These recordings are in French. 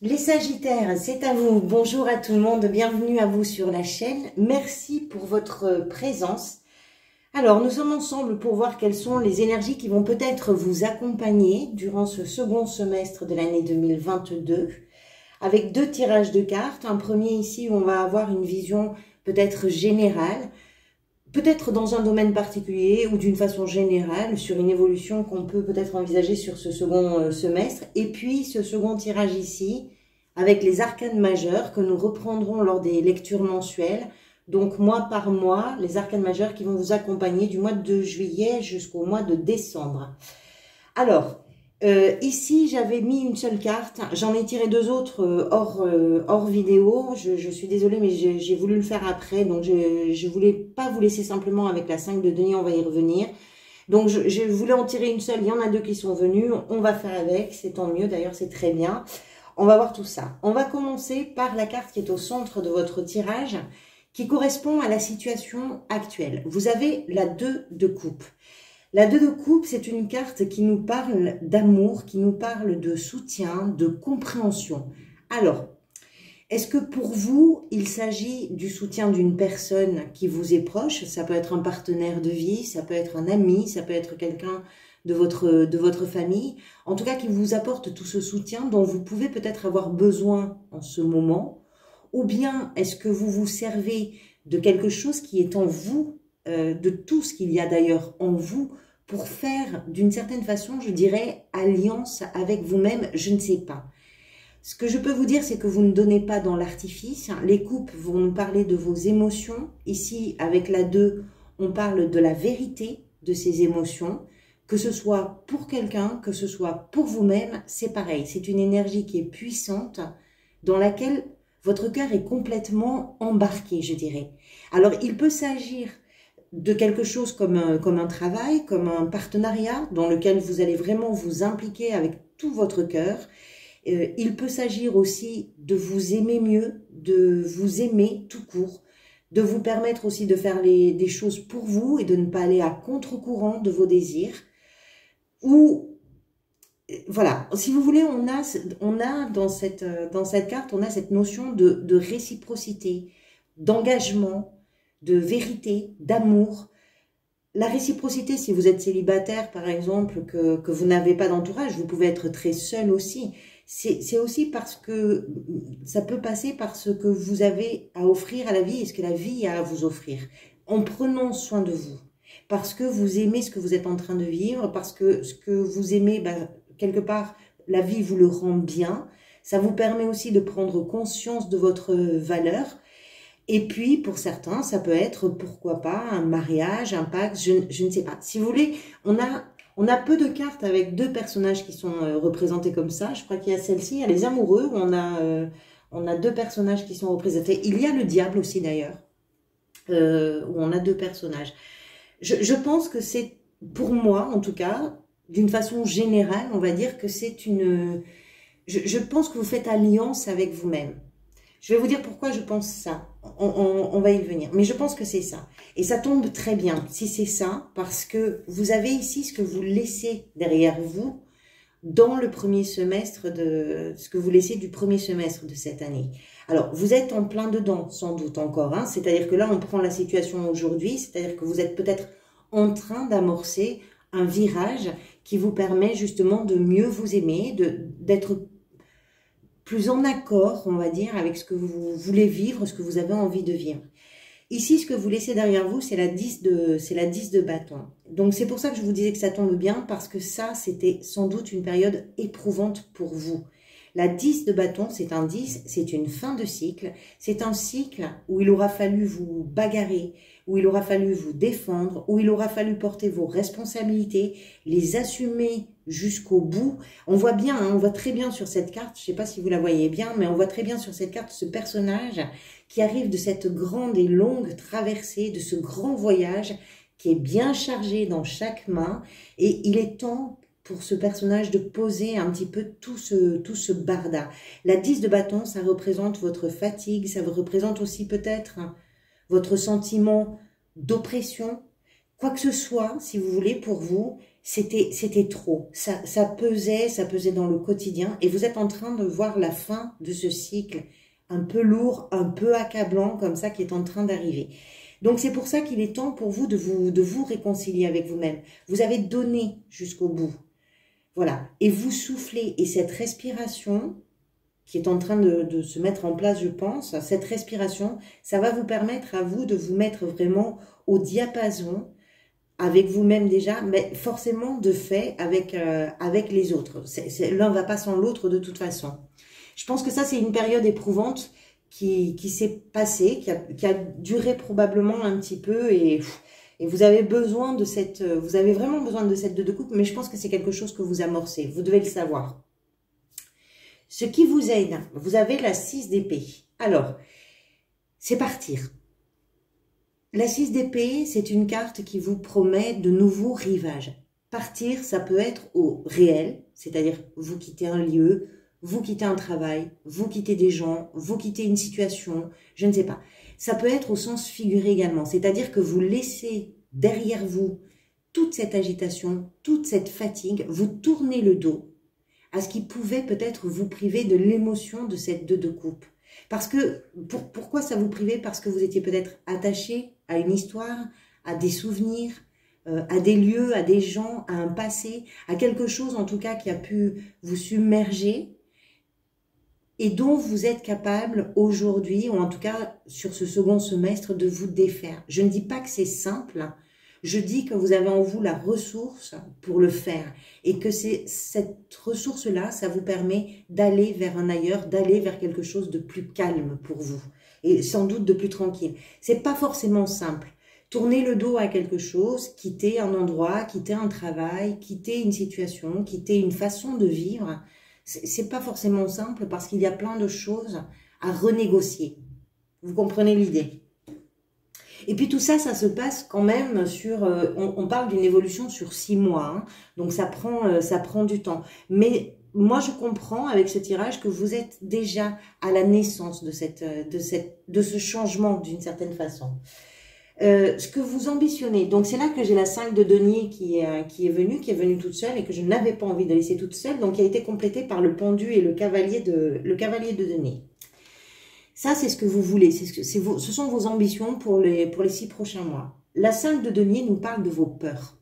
Les Sagittaires, c'est à vous. Bonjour à tout le monde, bienvenue à vous sur la chaîne. Merci pour votre présence. Alors, nous sommes ensemble pour voir quelles sont les énergies qui vont peut-être vous accompagner durant ce second semestre de l'année 2022. Avec deux tirages de cartes. Un premier ici où on va avoir une vision peut-être générale, peut-être dans un domaine particulier ou d'une façon générale sur une évolution qu'on peut peut-être envisager sur ce second semestre. Et puis ce second tirage ici avec les arcanes majeures que nous reprendrons lors des lectures mensuelles. Donc mois par mois, les arcanes majeures qui vont vous accompagner du mois de juillet jusqu'au mois de décembre. Alors, ici, j'avais mis une seule carte. J'en ai tiré deux autres hors vidéo. Je suis désolée, mais j'ai voulu le faire après. Donc, je voulais pas vous laisser simplement avec la 5 de denier. On va y revenir. Donc, je voulais en tirer une seule. Il y en a deux qui sont venus. On va faire avec. C'est tant mieux. D'ailleurs, c'est très bien. On va voir tout ça. On va commencer par la carte qui est au centre de votre tirage, qui correspond à la situation actuelle. Vous avez la 2 de coupe. La 2 de coupe, c'est une carte qui nous parle d'amour, qui nous parle de soutien, de compréhension. Alors, est-ce que pour vous, il s'agit du soutien d'une personne qui vous est proche? Ça peut être un partenaire de vie, ça peut être un ami, ça peut être quelqu'un de votre famille. En tout cas, qui vous apporte tout ce soutien dont vous pouvez peut-être avoir besoin en ce moment. Ou bien, est-ce que vous vous servez de quelque chose qui est en vous, de tout ce qu'il y a d'ailleurs en vous, pour faire d'une certaine façon, je dirais, alliance avec vous-même, je ne sais pas. Ce que je peux vous dire, c'est que vous ne donnez pas dans l'artifice. Les coupes vont nous parler de vos émotions. Ici, avec la 2, on parle de la vérité de ces émotions. Que ce soit pour quelqu'un, que ce soit pour vous-même, c'est pareil. C'est une énergie qui est puissante, dans laquelle votre cœur est complètement embarqué, je dirais. Alors, il peut s'agir de quelque chose comme un travail, comme un partenariat dans lequel vous allez vraiment vous impliquer avec tout votre cœur. Il peut s'agir aussi de vous aimer mieux, de vous aimer tout court, de vous permettre aussi de faire des choses pour vous et de ne pas aller à contre-courant de vos désirs. Ou, voilà, si vous voulez, on a dans cette carte, on a cette notion de réciprocité, d'engagement, de vérité, d'amour. La réciprocité, si vous êtes célibataire, par exemple, que vous n'avez pas d'entourage, vous pouvez être très seul aussi. C'est aussi parce que ça peut passer par ce que vous avez à offrir à la vie et ce que la vie a à vous offrir. En prenant soin de vous. Parce que vous aimez ce que vous êtes en train de vivre, parce que ce que vous aimez, quelque part, la vie vous le rend bien. Ça vous permet aussi de prendre conscience de votre valeur. Et puis, pour certains, ça peut être, pourquoi pas, un mariage, un pacte, je ne sais pas. Si vous voulez, on a peu de cartes avec deux personnages qui sont représentés comme ça. Je crois qu'il y a celle-ci, il y a les amoureux, où on a deux personnages qui sont représentés. Il y a le diable aussi, d'ailleurs, où on a deux personnages. Je pense que c'est, pour moi, en tout cas, d'une façon générale, on va dire que c'est une... Je pense que vous faites alliance avec vous-même. Je vais vous dire pourquoi je pense ça. On va y venir. Mais je pense que c'est ça. Et ça tombe très bien si c'est ça, parce que vous avez ici ce que vous laissez derrière vous dans le premier semestre ce que vous laissez du premier semestre de cette année. Alors, vous êtes en plein dedans, sans doute encore. Hein, c'est-à-dire que là, on prend la situation aujourd'hui. C'est-à-dire que vous êtes peut-être en train d'amorcer un virage qui vous permet justement de mieux vous aimer, d'être plus en accord, on va dire, avec ce que vous voulez vivre, ce que vous avez envie de vivre. Ici, ce que vous laissez derrière vous, c'est la 10 de bâton. Donc, c'est pour ça que je vous disais que ça tombe bien, parce que ça, c'était sans doute une période éprouvante pour vous. La 10 de bâton, c'est un 10, c'est une fin de cycle. C'est un cycle où il aura fallu vous bagarrer, où il aura fallu vous défendre, où il aura fallu porter vos responsabilités, les assumer jusqu'au bout. On voit bien, hein, on voit très bien sur cette carte, je ne sais pas si vous la voyez bien, mais on voit très bien sur cette carte ce personnage qui arrive de cette grande et longue traversée, de ce grand voyage qui est bien chargé dans chaque main. Et il est temps pour ce personnage de poser un petit peu tout ce barda. La 10 de bâton, ça représente votre fatigue, ça représente aussi peut-être votre sentiment d'oppression, quoi que ce soit, si vous voulez, pour vous. c'était trop. Ça pesait dans le quotidien. Et vous êtes en train de voir la fin de ce cycle un peu lourd, un peu accablant, comme ça, qui est en train d'arriver. Donc, c'est pour ça qu'il est temps pour vous de vous réconcilier avec vous-même. Vous avez donné jusqu'au bout. Voilà. Et vous soufflez. Et cette respiration qui est en train de se mettre en place, je pense, cette respiration, ça va vous permettre à vous de vous mettre vraiment au diapason avec vous-même déjà, mais forcément de fait avec les autres. L'un ne va pas sans l'autre de toute façon. Je pense que ça, c'est une période éprouvante qui s'est passée, qui a duré probablement un petit peu et vous avez besoin de vous avez vraiment besoin de cette deux de coupe, mais je pense que c'est quelque chose que vous amorcez. Vous devez le savoir. Ce qui vous aide, vous avez la 6 d'épée. Alors, c'est partir. La 6 d'épée, c'est une carte qui vous promet de nouveaux rivages. Partir, ça peut être au réel, c'est-à-dire vous quittez un lieu, vous quittez un travail, vous quittez des gens, vous quittez une situation, je ne sais pas. Ça peut être au sens figuré également, c'est-à-dire que vous laissez derrière vous toute cette agitation, toute cette fatigue, vous tournez le dos à ce qui pouvait peut-être vous priver de l'émotion de cette deux de coupe. Parce que, pourquoi ça vous privait? Parce que vous étiez peut-être attaché à une histoire, à des souvenirs, à des lieux, à des gens, à un passé, à quelque chose en tout cas qui a pu vous submerger et dont vous êtes capable aujourd'hui, ou en tout cas sur ce second semestre, de vous défaire. Je ne dis pas que c'est simple, je dis que vous avez en vous la ressource pour le faire et que cette ressource-là, ça vous permet d'aller vers un ailleurs, d'aller vers quelque chose de plus calme pour vous et sans doute de plus tranquille. C'est pas forcément simple. Tourner le dos à quelque chose, quitter un endroit, quitter un travail, quitter une situation, quitter une façon de vivre, c'est pas forcément simple parce qu'il y a plein de choses à renégocier. Vous comprenez l'idée? Et puis tout ça, ça se passe quand même sur, on parle d'une évolution sur 6 mois, hein, donc ça prend du temps. Mais moi, je comprends avec ce tirage que vous êtes déjà à la naissance de ce changement d'une certaine façon. Ce que vous ambitionnez, donc c'est là que j'ai la 5 de denier qui est venue toute seule et que je n'avais pas envie de laisser toute seule, donc qui a été complétée par le pendu et le cavalier de denier. Ça, c'est ce que vous voulez, ce sont vos ambitions pour les 6 prochains mois. La 5 de denier nous parle de vos peurs.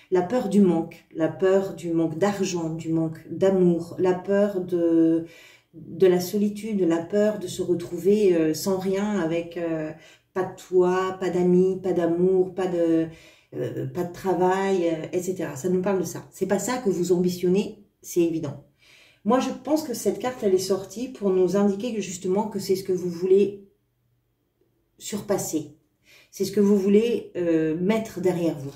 La peur du manque d'argent, du manque d'amour, la peur de la solitude, la peur de se retrouver sans rien, avec pas de toit, pas d'amis, pas d'amour, pas de travail, etc. Ça nous parle de ça. C'est pas ça que vous ambitionnez, c'est évident. Moi, je pense que cette carte, elle est sortie pour nous indiquer que justement que c'est ce que vous voulez surpasser. C'est ce que vous voulez mettre derrière vous.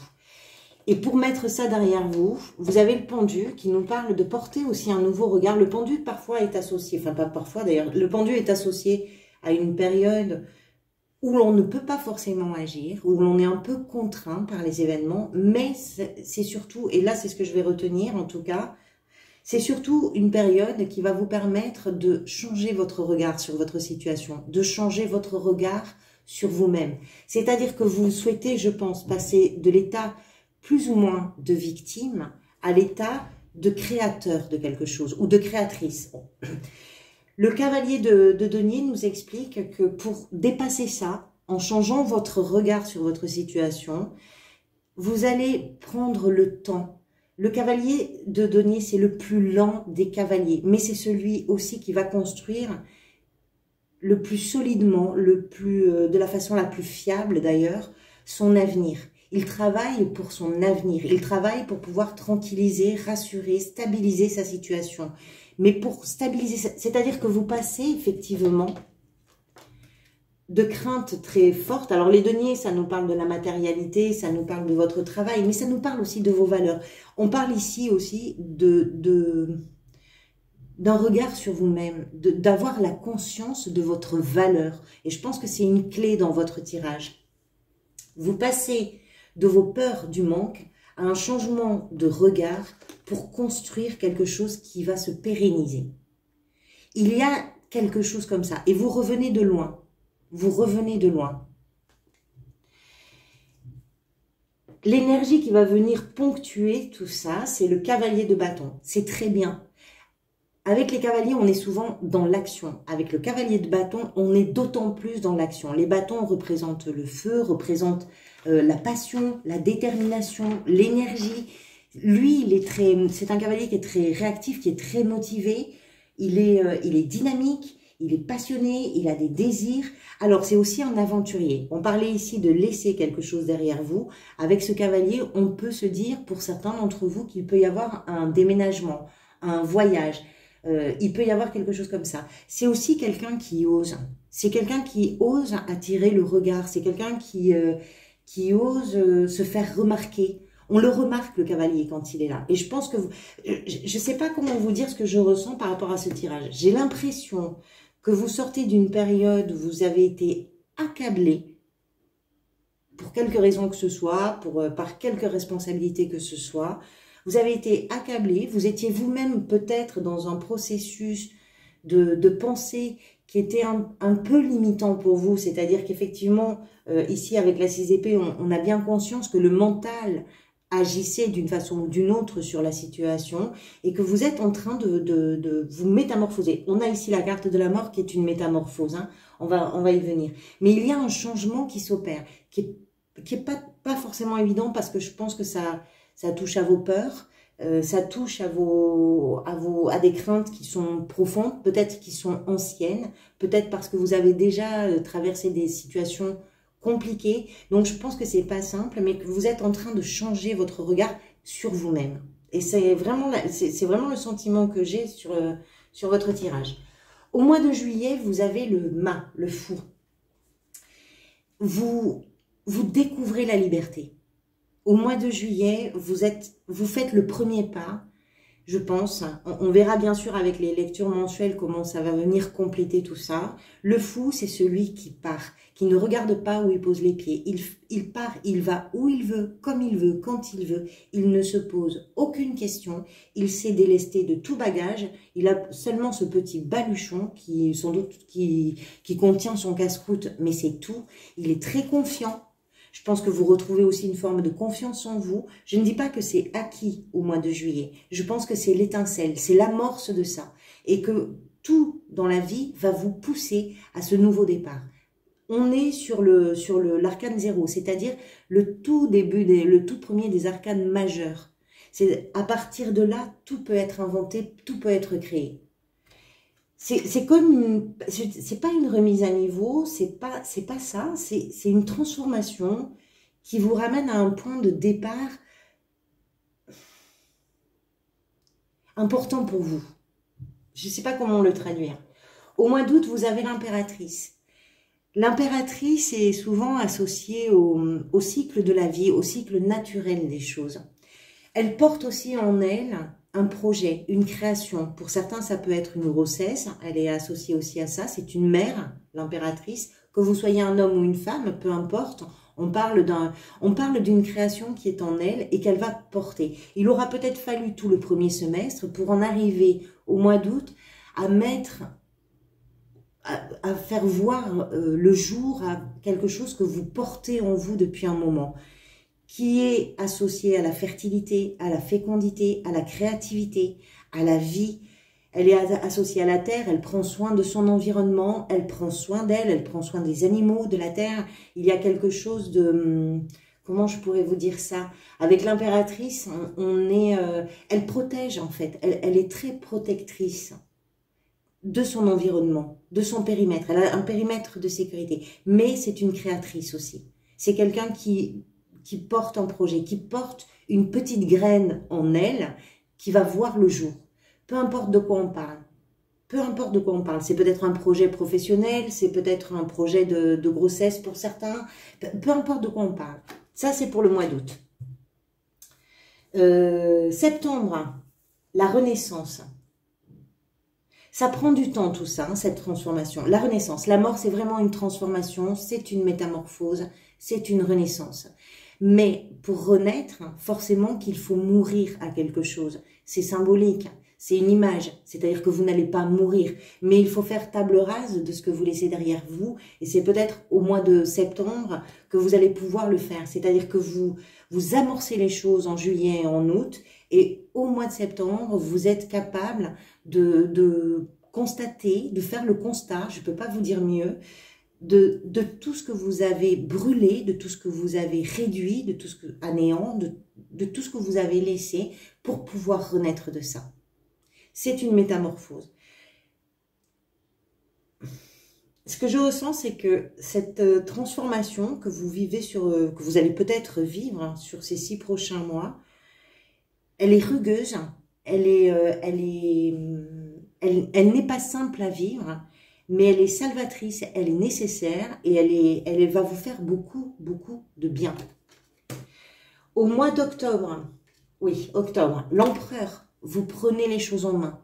Et pour mettre ça derrière vous, vous avez le pendu qui nous parle de porter aussi un nouveau regard. Le pendu, parfois, est associé, enfin pas parfois d'ailleurs, le pendu est associé à une période où l'on ne peut pas forcément agir, où l'on est un peu contraint par les événements, mais c'est surtout, et là c'est ce que je vais retenir en tout cas, c'est surtout une période qui va vous permettre de changer votre regard sur votre situation, de changer votre regard sur vous-même. C'est-à-dire que vous souhaitez, je pense, passer de l'état plus ou moins de victime à l'état de créateur de quelque chose ou de créatrice. Le cavalier de denier nous explique que pour dépasser ça, en changeant votre regard sur votre situation, vous allez prendre le temps. Le cavalier de denier, c'est le plus lent des cavaliers, mais c'est celui aussi qui va construire le plus solidement, de la façon la plus fiable d'ailleurs, son avenir. Il travaille pour son avenir, il travaille pour pouvoir tranquilliser, rassurer, stabiliser sa situation. Mais pour stabiliser, c'est-à-dire que vous passez effectivement de craintes très fortes. Alors les deniers, ça nous parle de la matérialité, ça nous parle de votre travail, mais ça nous parle aussi de vos valeurs. On parle ici aussi d'un regard sur vous-même, d'avoir la conscience de votre valeur. Et je pense que c'est une clé dans votre tirage. Vous passez de vos peurs du manque à un changement de regard pour construire quelque chose qui va se pérenniser. Il y a quelque chose comme ça. Et vous revenez de loin. Vous revenez de loin. L'énergie qui va venir ponctuer tout ça, c'est le cavalier de bâton. C'est très bien. Avec les cavaliers, on est souvent dans l'action. Avec le cavalier de bâton, on est d'autant plus dans l'action. Les bâtons représentent le feu, représentent la passion, la détermination, l'énergie. Lui, c'est un cavalier qui est très réactif, qui est très motivé. Il est dynamique, il est passionné, il a des désirs. Alors, c'est aussi un aventurier. On parlait ici de laisser quelque chose derrière vous. Avec ce cavalier, on peut se dire, pour certains d'entre vous, qu'il peut y avoir un déménagement, un voyage. Il peut y avoir quelque chose comme ça. C'est aussi quelqu'un qui ose. C'est quelqu'un qui ose attirer le regard. C'est quelqu'un qui ose se faire remarquer. On le remarque, le cavalier, quand il est là. Et je pense que je ne sais pas comment vous dire ce que je ressens par rapport à ce tirage. J'ai l'impression que vous sortez d'une période où vous avez été accablé pour quelque raison que ce soit, par quelque responsabilité que ce soit. Vous avez été accablé, vous étiez vous-même peut-être dans un processus de pensée qui était un peu limitant pour vous. C'est-à-dire qu'effectivement, ici avec la 6 épées, on a bien conscience que le mental agissait d'une façon ou d'une autre sur la situation et que vous êtes en train de vous métamorphoser. On a ici la carte de la mort qui est une métamorphose, hein. On va y venir. Mais il y a un changement qui s'opère, qui est pas forcément évident parce que je pense que ça touche à vos peurs, ça touche à des craintes qui sont profondes, peut-être qui sont anciennes, peut-être parce que vous avez déjà traversé des situations compliquées. Donc je pense que c'est pas simple, mais que vous êtes en train de changer votre regard sur vous-même. Et c'est vraiment le sentiment que j'ai sur votre tirage. Au mois de juillet, vous avez le mât, le fou. Vous découvrez la liberté. Au mois de juillet, vous faites le premier pas, je pense. On verra bien sûr avec les lectures mensuelles comment ça va venir compléter tout ça. Le fou, c'est celui qui part, qui ne regarde pas où il pose les pieds. Il part, il va où il veut, comme il veut, quand il veut. Il ne se pose aucune question. Il s'est délesté de tout bagage. Il a seulement ce petit baluchon qui, sans doute, qui contient son casse-croûte, mais c'est tout. Il est très confiant. Je pense que vous retrouvez aussi une forme de confiance en vous. Je ne dis pas que c'est acquis au mois de juillet. Je pense que c'est l'étincelle, c'est l'amorce de ça. Et que tout dans la vie va vous pousser à ce nouveau départ. On est sur l'arcane 0, c'est-à-dire le tout premier des arcanes majeurs. C'est à partir de là, tout peut être inventé, tout peut être créé. C'est comme c'est pas une remise à niveau, c'est pas ça, c'est une transformation qui vous ramène à un point de départ important pour vous. Je ne sais pas comment le traduire. Au mois d'août, vous avez l'impératrice. L'impératrice est souvent associée au cycle de la vie, au cycle naturel des choses. Elle porte aussi en elle un projet, une création. Pour certains, ça peut être une grossesse. Elle est associée aussi à ça. C'est une mère, l'impératrice. Que vous soyez un homme ou une femme, peu importe. On parle d'une création qui est en elle et qu'elle va porter. Il aura peut-être fallu tout le premier semestre pour en arriver au mois d'août à faire voir le jour à quelque chose que vous portez en vous depuis un moment, qui est associée à la fertilité, à la fécondité, à la créativité, à la vie. Elle est associée à la terre, elle prend soin de son environnement, elle prend soin d'elle, elle prend soin des animaux, de la terre. Il y a quelque chose de... Comment je pourrais vous dire ça? Avec l'impératrice, elle protège en fait, elle est très protectrice de son environnement, de son périmètre. Elle a un périmètre de sécurité, mais c'est une créatrice aussi. C'est quelqu'un qui porte un projet, qui porte une petite graine en elle, qui va voir le jour. Peu importe de quoi on parle. Peu importe de quoi on parle. C'est peut-être un projet professionnel, c'est peut-être un projet de grossesse pour certains. Peu importe de quoi on parle. Ça, c'est pour le mois d'août. Septembre, la renaissance. Ça prend du temps tout ça, hein, cette transformation. La renaissance, la mort, c'est vraiment une transformation, c'est une métamorphose, c'est une renaissance. Mais pour renaître, forcément qu'il faut mourir à quelque chose. C'est symbolique. c'est une image, c'est-à-dire que vous n'allez pas mourir, mais il faut faire table rase de ce que vous laissez derrière vous, et c'est peut-être au mois de septembre que vous allez pouvoir le faire, c'est-à-dire que vous amorcez les choses en juillet et en août, et au mois de septembre, vous êtes capable de constater, de faire le constat, je ne peux pas vous dire mieux, de tout ce que vous avez brûlé, de tout ce que vous avez réduit, de tout ce que à néant, de tout ce que vous avez laissé pour pouvoir renaître de ça. C'est une métamorphose. Ce que je ressens, c'est que cette transformation que vous vivez que vous allez peut-être vivre hein, sur ces 6 prochains mois, elle est rugueuse, elle n'est pas simple à vivre, mais elle est salvatrice, elle est nécessaire et elle va vous faire beaucoup, beaucoup de bien. Au mois d'octobre, oui, octobre, l'empereur, vous prenez les choses en main,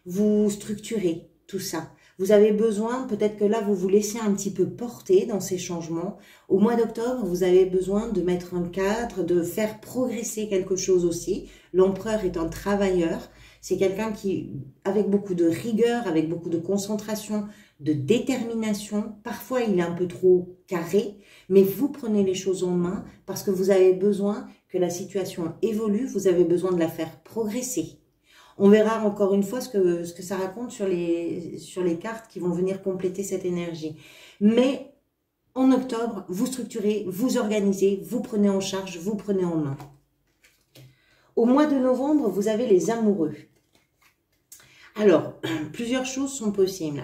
vous structurez tout ça. Vous avez besoin, peut-être que là, vous vous laissez un petit peu porter dans ces changements. Au mois d'octobre, vous avez besoin de mettre un cadre, de faire progresser quelque chose aussi. L'empereur est un travailleur. C'est quelqu'un qui, avec beaucoup de rigueur, avec beaucoup de concentration, de détermination, parfois il est un peu trop carré, mais vous prenez les choses en main parce que vous avez besoin que la situation évolue, vous avez besoin de la faire progresser. On verra encore une fois ce que ça raconte sur les cartes qui vont venir compléter cette énergie. Mais en octobre, vous structurez, vous organisez, vous prenez en charge, vous prenez en main. Au mois de novembre, vous avez les amoureux. Alors, plusieurs choses sont possibles.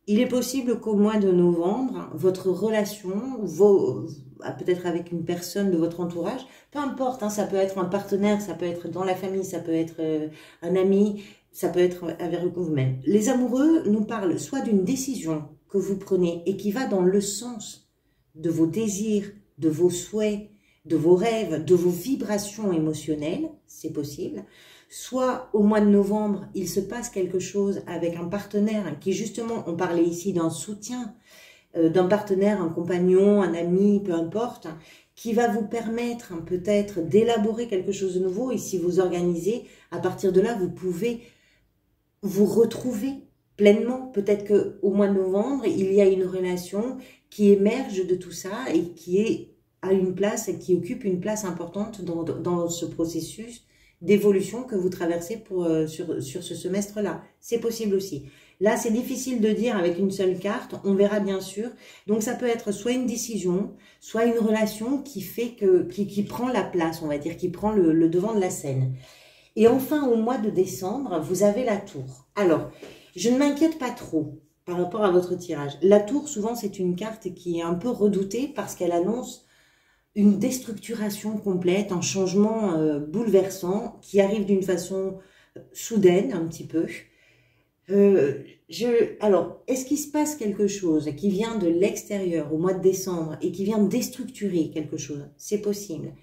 Il est possible qu'au mois de novembre, votre relation, peut-être avec une personne de votre entourage, peu importe, hein, ça peut être un partenaire, ça peut être dans la famille, ça peut être un ami, ça peut être avec vous-même. Les amoureux nous parlent soit d'une décision que vous prenez et qui va dans le sens de vos désirs, de vos souhaits, de vos rêves, de vos vibrations émotionnelles, c'est possible. Soit au mois de novembre, il se passe quelque chose avec un partenaire qui justement, on parlait ici d'un soutien, d'un partenaire, un compagnon, un ami, peu importe, qui va vous permettre peut-être d'élaborer quelque chose de nouveau. Et si vous organisez, à partir de là, vous pouvez vous retrouver pleinement. Peut-être qu'au mois de novembre, il y a une relation qui émerge de tout ça et qui a une place et qui occupe une place importante dans ce processus d'évolution que vous traversez sur ce semestre-là. C'est possible aussi. Là, c'est difficile de dire avec une seule carte, on verra bien sûr. Donc, ça peut être soit une décision, soit une relation qui prend la place, on va dire, qui prend le devant de la scène. Et enfin, au mois de décembre, vous avez la tour. Alors, je ne m'inquiète pas trop par rapport à votre tirage. La tour, souvent, c'est une carte qui est un peu redoutée parce qu'elle annonce une déstructuration complète, un changement bouleversant qui arrive d'une façon soudaine un petit peu. Alors, est-ce qu'il se passe quelque chose qui vient de l'extérieur au mois de décembre et qui vient déstructurer quelque chose? C'est possible.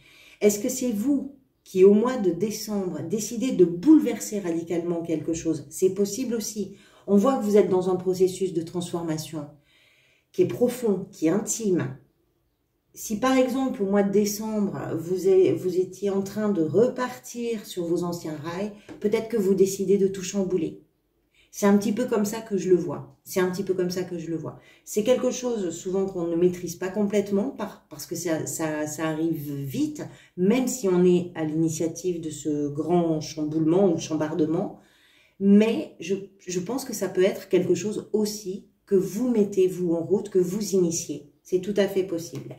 Est-ce que c'est vous qui, au mois de décembre, décidez de bouleverser radicalement quelque chose? C'est possible aussi. On voit que vous êtes dans un processus de transformation qui est profond, qui est intime. Si par exemple, au mois de décembre, vous étiez en train de repartir sur vos anciens rails, peut-être que vous décidez de tout chambouler. C'est un petit peu comme ça que je le vois. C'est un petit peu comme ça que je le vois. C'est quelque chose souvent qu'on ne maîtrise pas complètement parce que ça arrive vite, même si on est à l'initiative de ce grand chamboulement ou chambardement. Mais je pense que ça peut être quelque chose aussi que vous mettez, vous, en route, que vous initiez. C'est tout à fait possible.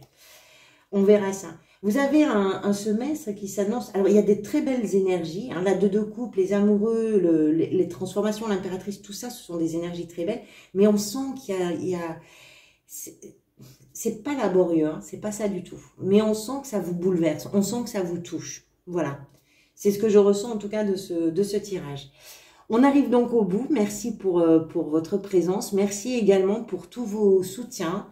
On verra ça. Vous avez un semestre qui s'annonce. Alors, il y a des très belles énergies. Hein, la deux couples, les amoureux, les transformations, l'impératrice, tout ça, ce sont des énergies très belles. Mais on sent qu'il y a c'est pas laborieux, hein, c'est pas ça du tout. Mais on sent que ça vous bouleverse, on sent que ça vous touche. Voilà. C'est ce que je ressens en tout cas de ce tirage. On arrive donc au bout. Merci pour votre présence. Merci également pour tous vos soutiens.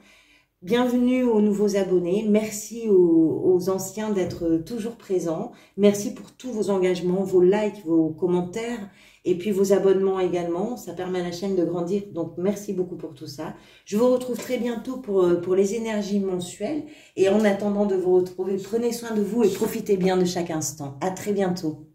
Bienvenue aux nouveaux abonnés, merci aux anciens d'être toujours présents, merci pour tous vos engagements, vos likes, vos commentaires et puis vos abonnements également, ça permet à la chaîne de grandir, donc merci beaucoup pour tout ça. Je vous retrouve très bientôt pour les énergies mensuelles et en attendant de vous retrouver, prenez soin de vous et profitez bien de chaque instant. À très bientôt.